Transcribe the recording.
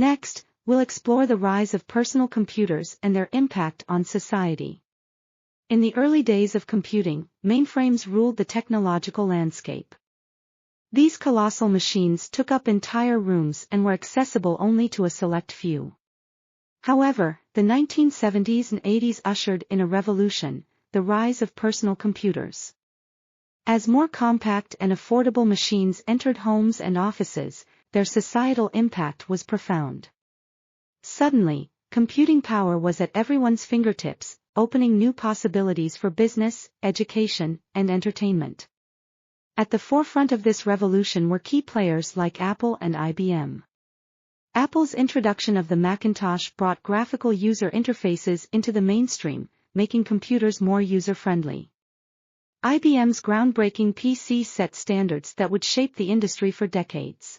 Next, we'll explore the rise of personal computers and their impact on society. In the early days of computing, mainframes ruled the technological landscape. These colossal machines took up entire rooms and were accessible only to a select few. However, the 1970s and 80s ushered in a revolution, the rise of personal computers. As more compact and affordable machines entered homes and offices, their societal impact was profound. Suddenly, computing power was at everyone's fingertips, opening new possibilities for business, education, and entertainment. At the forefront of this revolution were key players like Apple and IBM. Apple's introduction of the Macintosh brought graphical user interfaces into the mainstream, making computers more user-friendly. IBM's groundbreaking PC set standards that would shape the industry for decades.